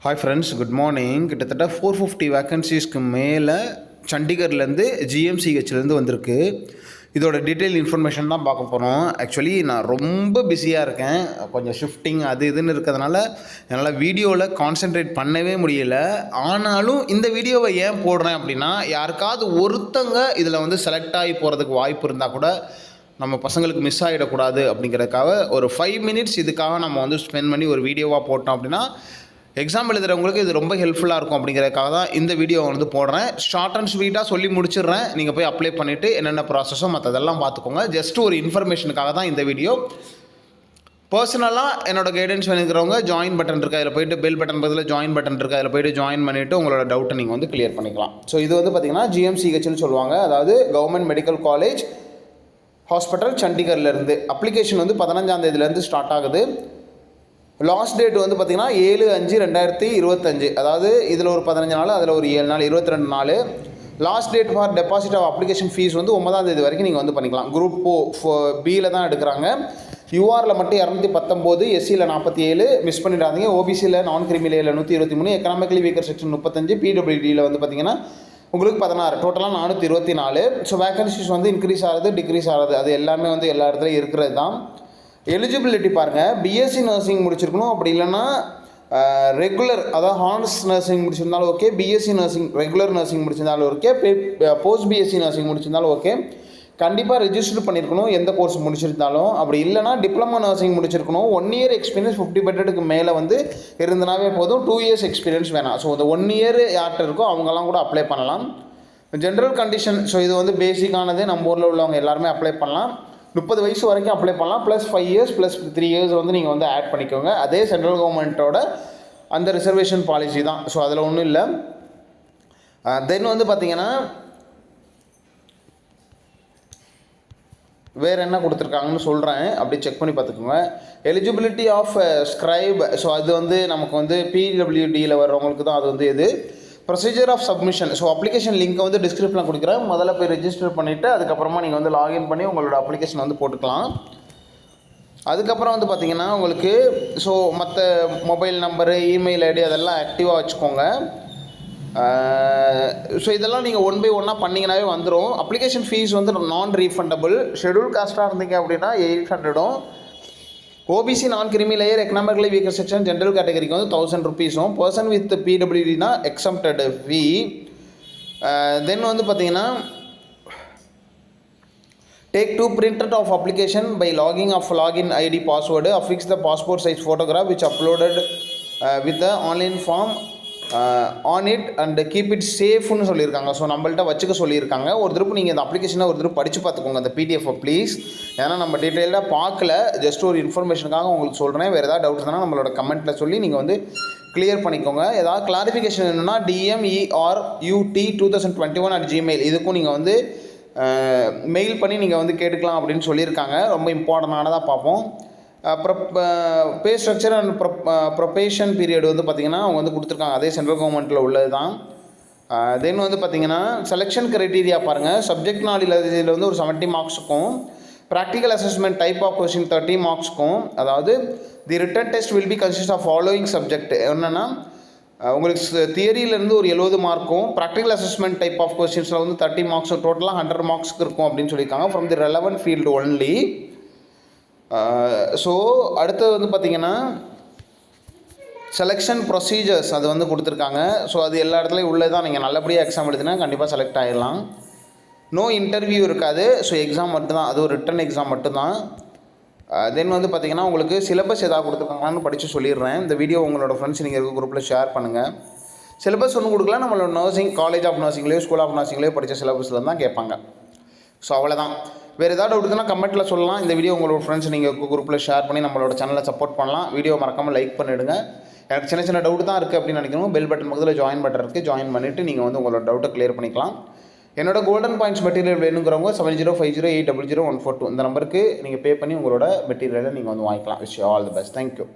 Hi friends, good morning. கிட்டத்தட்ட 450 வேக்கன்சிஸ்க்கு மேலே சண்டிகர்லேருந்து ஜிஎம்சிஹெச்லேருந்து வந்திருக்கு. இதோட டீட்டெயில் இன்ஃபர்மேஷன் தான் பார்க்க போகிறோம். ஆக்சுவலி நான் ரொம்ப பிஸியாக இருக்கேன். கொஞ்சம் ஷிஃப்டிங் அது இதுன்னு இருக்கிறதுனால என்னால் வீடியோவில் கான்சென்ட்ரேட் பண்ணவே முடியல. ஆனாலும் இந்த வீடியோவை ஏன் போடுறேன் அப்படின்னா, யாருக்காவது ஒருத்தங்க இதில் வந்து செலக்ட் ஆகி போகிறதுக்கு வாய்ப்பு இருந்தால் கூட நம்ம பசங்களுக்கு மிஸ் ஆகிடக்கூடாது அப்படிங்கிறதுக்காக ஒரு 5 மினிட்ஸ் இதுக்காக நம்ம வந்து ஸ்பெண்ட் பண்ணி ஒரு வீடியோவாக போட்டோம் அப்படின்னா எக்ஸாம் எழுதுகிறவங்களுக்கு இது ரொம்ப ஹெல்ப்ஃபுல்லாக இருக்கும். அப்படிங்கிறதுக்காக தான் இந்த வீடியோ வந்து போடுறேன். ஷார்ட் அண்ட் ஸ்வீட்டாக சொல்லி முடிச்சிடுறேன். நீங்கள் போய் அப்ளை பண்ணிவிட்டு என்னென்ன ப்ராசஸோ மற்றதெல்லாம் பார்த்துக்கோங்க. ஜஸ்ட் ஒரு இன்ஃபர்மேஷனுக்காக தான் இந்த வீடியோ. பர்சனலாக என்னோட கைடன்ஸ் வேணுங்கிறவங்க ஜாயின் பட்டன் இருக்குது, அதில் போய்ட்டு பெல் பட்டன் பதில் ஜாயின் பட்டன் இருக்குது, அதில் போய்ட்டு ஜாயின் பண்ணிவிட்டு உங்களோட டவுட்டை நீங்கள் வந்து கிளியர் பண்ணிக்கலாம். ஸோ இது வந்து பார்த்திங்கன்னா ஜிஎம்சிஹெச்னு சொல்லுவாங்க, அதாவது கவர்மெண்ட் மெடிக்கல் காலேஜ் ஹாஸ்பிட்டல் சண்டிகர்லேருந்து. அப்ளிகேஷன் வந்து 15ஆம் தேதியிலேருந்து ஸ்டார்ட் ஆகுது. லாஸ்ட் டேட் வந்து பார்த்திங்கன்னா 7/5/2025. அதாவது இதில் ஒரு 15 நாள், அதில் ஒரு 7 நாள், 22 நாள். Last date for deposit of application fees வந்து 9ஆம் தேதி வரைக்கும் நீங்கள் வந்து பண்ணிக்கலாம். குரூப் பியில் தான் எடுக்கிறாங்க. யூஆரில் மட்டும் 219, எஸ்சியில் 47, மிஸ் பண்ணிடாதீங்க. ஓபிசியில் நான் கிரிமிலேயில் 123, எக்கனாமிக்கலி வீக்கர் செக்ஷன் 35, பிடபிள்யூடியில் வந்து பார்த்திங்கன்னா உங்களுக்கு 16, டோட்டலாக 424. ஸோ வேகன்சிஸ் வந்து இன்க்ரீஸ் ஆகுது, டிக்ரீஸ் ஆகுது, அது எல்லாமே வந்து எல்லா இடத்துலையும் இருக்கிறது தான். எலிஜிபிலிட்டி பாருங்கள், பிஎஸ்சி நர்சிங் முடிச்சிருக்கணும். அப்படி இல்லைன்னா ரெகுலர், அதாவது ஹானர்ஸ் நர்சிங் முடிச்சிருந்தாலும் okay, BSc nursing regular nursing முடிச்சிருந்தாலும் ஓகே, போஸ்ட் பிஎஸ்சி நர்சிங் முடிச்சிருந்தாலும் ஓகே. கண்டிப்பாக ரெஜிஸ்டர் பண்ணியிருக்கணும் எந்த கோர்ஸ் முடிச்சிருந்தாலும். அப்படி இல்லைனா டிப்ளமா நர்சிங் முடிச்சிருக்கணும். 1 இயர் எக்ஸ்பீரியன்ஸ் 50% மேலே வந்து இருந்தனாவே போதும். 2 இயர்ஸ் எக்ஸ்பீரியன்ஸ் வேணாம். ஸோ இந்த 1 இயர் யார்கிட்ட இருக்கோ அவங்கெல்லாம் கூட அப்ளை பண்ணலாம். ஜென்ரல் கண்டிஷன், ஸோ இது வந்து பேசிக்கானது, நம்ம ஊரில் உள்ளவங்க எல்லாருமே அப்ளை பண்ணலாம். 30 வயசு வரைக்கும் அப்ளை பண்ணலாம். +5 இயர்ஸ் +3 இயர்ஸ் வந்து நீங்கள் வந்து ஆட் பண்ணிக்கோங்க. அதே சென்ட்ரல் கவர்மெண்ட்டோட அந்த ரிசர்வேஷன் பாலிசி தான். ஸோ அதில் ஒன்றும் இல்லை. தென் வந்து பார்த்திங்கன்னா வேறு என்ன கொடுத்துருக்காங்கன்னு சொல்கிறேன், அப்படி செக் பண்ணி பார்த்துக்கோங்க. எலிஜிபிலிட்டி ஆஃப் ஸ்க்ரைப், ஸோ அது வந்து நமக்கு வந்து பிடபிள்யூடியில் வர்றவங்களுக்கு தான் அது வந்து இது. Procedure of submission, so application லிங்க்கை வந்து டிஸ்கிரிப்ஷனில் கொடுக்குறேன். முதல்ல போய் ரெஜிஸ்டர் பண்ணிவிட்டு அதுக்கப்புறமா நீங்கள் வந்து லாகின் பண்ணி உங்களோட அப்ளிகேஷன் வந்து போட்டுக்கலாம். அதுக்கப்புறம் வந்து பார்த்திங்கன்னா உங்களுக்கு ஸோ மற்ற மொபைல் நம்பரு, இமெயில் ஐடி அதெல்லாம் ஆக்டிவாக வச்சுக்கோங்க. ஸோ இதெல்லாம் நீங்கள் 1 by 1 பண்ணிங்கனாவே வந்துடும். அப்ளிகேஷன் ஃபீஸ் வந்து நான் ரீஃபண்டபிள். ஷெடியூல் காஸ்ட்டாக இருந்தீங்க அப்படின்னா 800. ஓபிசி நான் கிரிமி layer economically weaker section general கேட்டகரிக்கு வந்து 1000 rupees-ம். பர்சன் வித் பிடபிள்யூடினா எக்ஸம்ப்டட் ஃபீ. தென் வந்து பார்த்தீங்கன்னா take 2 printed of application by logging of login ID password, affix the passport size photograph which uploaded with the online form on it and keep it safe-னு சொல்லியிருக்காங்க. So நம்மள்ட்ட வச்சுக்க சொல்லியிருக்காங்க. ஒரு திருப்பு நீங்கள் இந்த அப்ளிகேஷனை ஒரு திருப்பு படித்து பார்த்துக்கோங்க அந்த பிடிஎஃப் ப்ளீஸ். ஏன்னா நம்ம டீட்டெயிலாக பார்க்கல, ஜஸ்ட் ஒரு இன்ஃபர்மேஷனுக்காக உங்களுக்கு சொல்கிறேன். வேறு ஏதாவது டவுட்ஸ் இருந்தால் நம்மளோட கமெண்ட்டில் சொல்லி நீங்கள் வந்து கிளியர் பண்ணிக்கோங்க. ஏதாவது கிளாரிஃபிகேஷன் என்னென்னா DMERUT2021@gmail இதுக்கும் நீங்கள் வந்து மெயில் பண்ணி நீங்கள் வந்து கேட்டுக்கலாம் அப்படின்னு சொல்லியிருக்காங்க. ரொம்ப இம்பார்ட்டண்டானதாக பார்ப்போம். அப்புறம் பே ஸ்ட்ரக்சர் அண்ட் ப்ரொபேஷன் பீரியட் வந்து பார்த்திங்கன்னா அவங்க வந்து கொடுத்துருக்காங்க, அதே சென்ட்ரல் கவர்மெண்ட்டில் உள்ளது தான். தென் வந்து பார்த்திங்கன்னா செலெக்ஷன் க்ரைட்டீரியா பாருங்கள். சப்ஜெக்ட் நாலேஜில் வந்து ஒரு 70 மார்க்ஸுக்கும், practical assessment type of question 30 மார்க்ஸ்க்கும். அதாவது the written test will be consist of following subject. என்னென்னா உங்களுக்கு தியரியிலேருந்து ஒரு 70 மார்க்கும், ப்ராக்டிக்கல் அசஸ்மெண்ட் டைப் ஆஃப் கொஸ்டின்ஸில் வந்து 30 மார்க்ஸும், டோட்டலாக 100 மார்க்ஸ்க்கு இருக்கும் அப்படின்னு சொல்லியிருக்காங்க. From the relevant field only. So அடுத்தது வந்து பார்த்திங்கன்னா செலெக்ஷன் ப்ரொசீஜர்ஸ் அது வந்து கொடுத்துருக்காங்க. ஸோ அது எல்லா இடத்துலையும் உள்ளே தான். நீங்கள் நல்லபடியாக எக்ஸாம் எழுதினா கண்டிப்பாக செலக்ட் ஆகிடலாம். நோ இன்டர்வியூ இருக்காது. ஸோ எக்ஸாம் மட்டும்தான், அது ஒரு ரிட்டன் எக்ஸாம் மட்டும்தான். தென் வந்து பார்த்திங்கன்னா உங்களுக்கு சிலபஸ் எதாவது கொடுத்துருக்காங்கன்னு படித்து சொல்லிடுறேன். இந்த வீடியோ உங்களோட ஃப்ரெண்ட்ஸ் நீங்கள் இருக்க குரூப்பில் ஷேர் பண்ணுங்கள். சிலபஸ் ஒன்றும் கொடுக்கல, நம்மளோட நர்சிங் காலேஜ் ஆஃப் நர்சிங்லேயோ ஸ்கூல் ஆஃப் நர்சிங்லேயோ படித்த சிலபஸில் தான் கேட்பாங்க. ஸோ அவ்வளோதான். வேறு ஏதாவது டவுட் இருந்தால் கமெண்ட்டில் சொல்லலாம். இந்த வீடியோ உங்களோட ஃப்ரெண்ட்ஸ் நீங்கள் குரூப்பில் ஷேர் பண்ணி நம்மளோட சேனலை சப்போர்ட் பண்ணலாம். வீடியோ மறக்காமல் லைக் பண்ணிவிடுங்க. எனக்கு சின்ன சின்ன டவுட் தான் இருக்குது அப்படின்னு நினைக்கணும். பெல் பட்டன் பக்கத்தில் ஜாயின் பட்டன் இருக்குது, ஜாயின் பண்ணிவிட்டு நீங்கள் வந்து உங்களோட டவுட்டை கிளியர் பண்ணிக்கலாம். என்னோட கோல்டன் பாயிண்ட்ஸ் மெட்டீரியல் வேணுங்கிறவங்க 7050800142 இந்த நம்பருக்கு நீங்கள் பே பண்ணி உங்களோட மெட்டீரியலை நீங்கள் வந்து வாங்கிக்கலாம். Wish all the best. Thank you.